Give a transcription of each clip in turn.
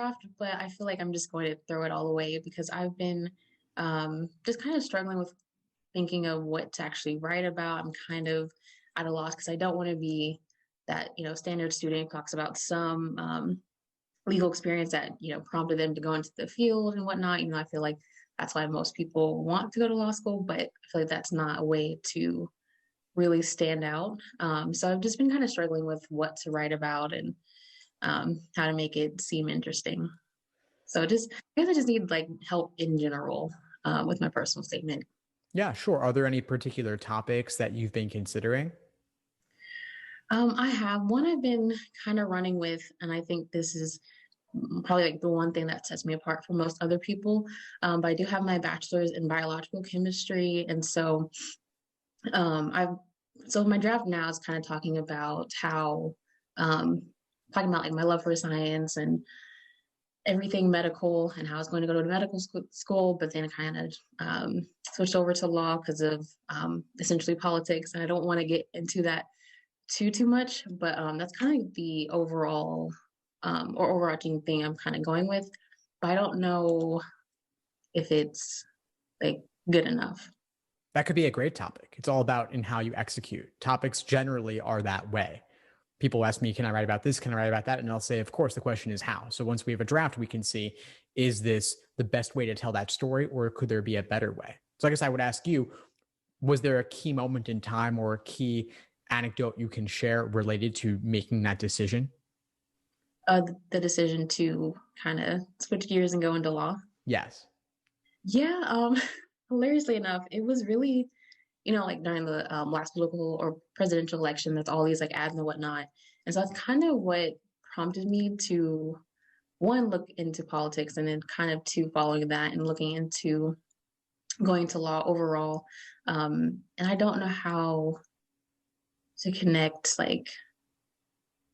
draft, but I feel like I'm just going to throw it all away because I've been just kind of struggling with thinking of what to actually write about. I'm kind of at a loss because I don't want to be that, standard student who talks about some legal experience that, prompted them to go into the field and whatnot. I feel like that's why most people want to go to law school, but I feel like that's not a way to really stand out. So I've just been kind of struggling with what to write about and how to make it seem interesting. So I guess I just need like help in general with my personal statement. Yeah, sure. Are there any particular topics that you've been considering? I have one I've been kind of running with, and I think this is probably like the one thing that sets me apart from most other people. But I do have my bachelor's in biological chemistry, and so I've my draft now is kind of talking about how talking about like my love for science and everything medical and how I was going to go to medical school, but then kind of switched over to law because of essentially politics. And I don't want to get into that too much, but that's kind of the overall or overarching thing I'm kind of going with. But I don't know if it's like good enough. That could be a great topic. It's all about in how you execute. Topics generally are that way. People ask me, can I write about this? Can I write about that? And I'll say, of course, the question is how. So once we have a draft, we can see, is this the best way to tell that story, or could there be a better way? So I guess I would ask you, was there a key moment in time or a key anecdote you can share related to making that decision? The decision to kind of switch gears and go into law. Yes. Yeah, hilariously enough, it was really, like during the last political or presidential election, there's all these like ads and whatnot. And so that's kind of what prompted me to one, look into politics and then kind of two, following that and looking into going to law overall. And I don't know how to connect, like,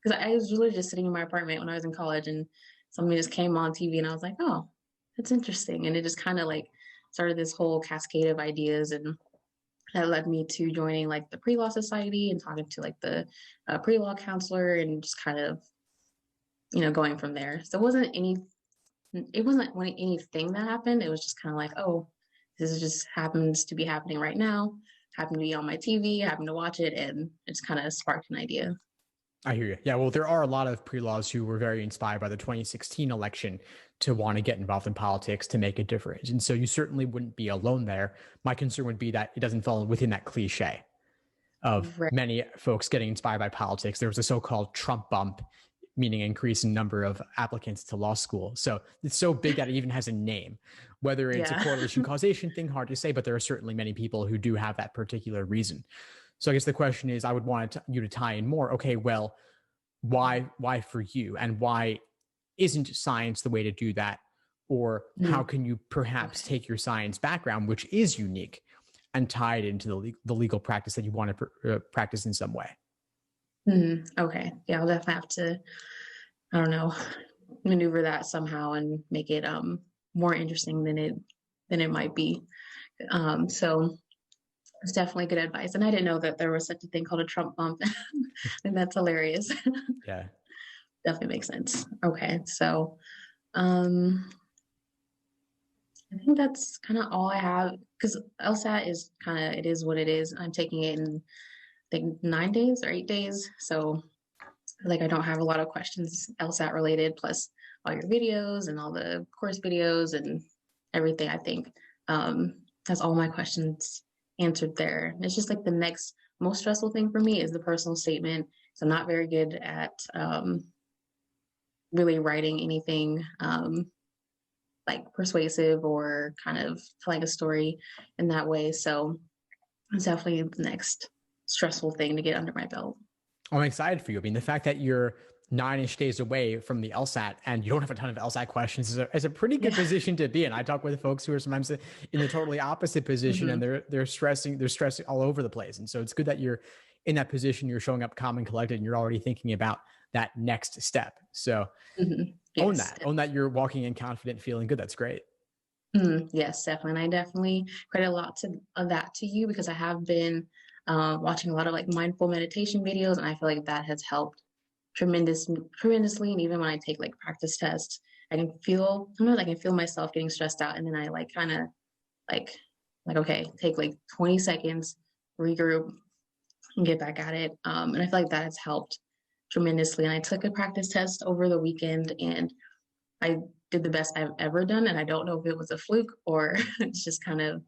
because I was really just sitting in my apartment when I was in college and something just came on TV and I was like, oh, that's interesting. And it just kind of like started this whole cascade of ideas and that led me to joining like the pre-law society and talking to like the pre-law counselor and just kind of, going from there. So it wasn't anything that happened. It was just kind of like, oh, this is just happens to be happening right now, happened to be on my TV, happened to watch it, and it's kind of sparked an idea. I hear you. Yeah, well, there are a lot of pre-laws who were very inspired by the 2016 election to want to get involved in politics to make a difference. And so you certainly wouldn't be alone there. My concern would be that it doesn't fall within that cliche of Right. many folks getting inspired by politics. There was a so-called Trump bump, meaning increase in number of applicants to law school. So it's so big that it even has a name. Whether it's a Yeah. correlation causation thing, hard to say, but there are certainly many people who do have that particular reason. So I guess the question is, I would want you to tie in more. Okay, well, why for you, and why isn't science the way to do that? Or how can you perhaps take your science background, which is unique, and tie it into the legal practice that you want to practice in some way? Okay. Yeah, I'll definitely have to, I don't know, maneuver that somehow and make it more interesting than it might be. So it's definitely good advice. And I didn't know that there was such a thing called a Trump bump. I think that's hilarious. Yeah. Definitely makes sense. Okay. So I think that's kind of all I have because LSAT is it is what it is. I'm taking it in I think 9 days or 8 days. So like I don't have a lot of questions LSAT related, plus all your videos and all the course videos and everything. I think has all my questions answered there. It's just like the next most stressful thing for me is the personal statement. So I'm not very good at really writing anything like persuasive or kind of telling a story in that way. So it's definitely the next stressful thing to get under my belt. I'm excited for you. I mean, the fact that you're 9-ish days away from the LSAT and you don't have a ton of LSAT questions is a pretty good position to be in. I talk with folks who are sometimes in the totally opposite position and they're stressing all over the place. And so it's good that you're in that position, you're showing up calm and collected, and you're already thinking about that next step. So Yes, own that you're walking in confident, feeling good. That's great. yes, definitely. And I definitely credit a lot of that to you because I have been watching a lot of like mindful meditation videos, and I feel like that has helped tremendously. And even when I take like practice tests sometimes I can feel myself getting stressed out, and then I like kind of like okay, take like 20 seconds, regroup, and get back at it. And I feel like that has helped tremendously. And I took a practice test over the weekend, and I did the best I've ever done. And I don't know if it was a fluke or it's just kind of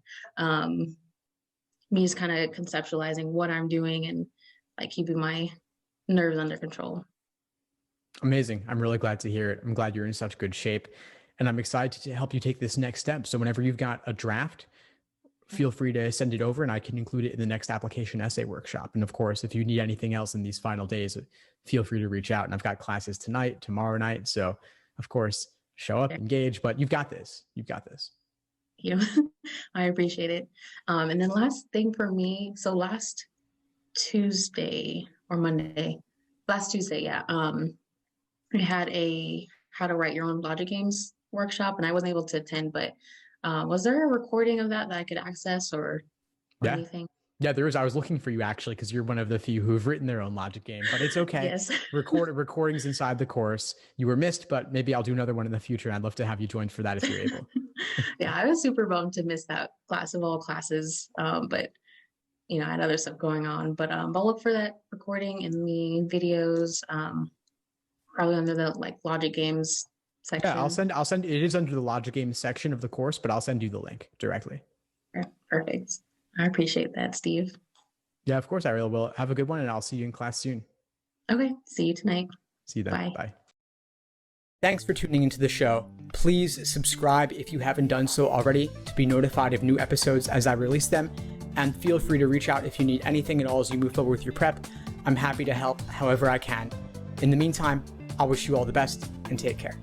me just kind of conceptualizing what I'm doing and like keeping my nerves under control. Amazing. I'm really glad to hear it. I'm glad you're in such good shape, and I'm excited to help you take this next step. So whenever you've got a draft, feel free to send it over and I can include it in the next application essay workshop. And of course, if you need anything else in these final days, feel free to reach out. And I've got classes tonight, tomorrow night. So of course, show up, engage, but you've got this. You've got this. You know, I appreciate it. And then last thing for me, so last Tuesday or Monday, last Tuesday, yeah. I had a how to write your own logic games workshop, and I wasn't able to attend, but was there a recording of that I could access or anything? Yeah, there is. I was looking for you actually, because you're one of the few who have written their own logic game, but it's okay. Yes. Recordings inside the course. You were missed, but maybe I'll do another one in the future. I'd love to have you join for that if you're able. Yeah, I was super bummed to miss that class of all classes, but you know, I had other stuff going on. But I'll look for that recording in the videos, probably under the like logic games section. Yeah, I'll send. It is under the logic games section of the course, but I'll send you the link directly. Perfect. I appreciate that, Steve. Yeah, of course I really will. Have a good one, and I'll see you in class soon. Okay. See you tonight. See you then. Bye. Bye. Thanks for tuning into the show. Please subscribe if you haven't done so already to be notified of new episodes as I release them. And feel free to reach out if you need anything at all as you move forward with your prep. I'm happy to help however I can. In the meantime, I'll wish you all the best and take care.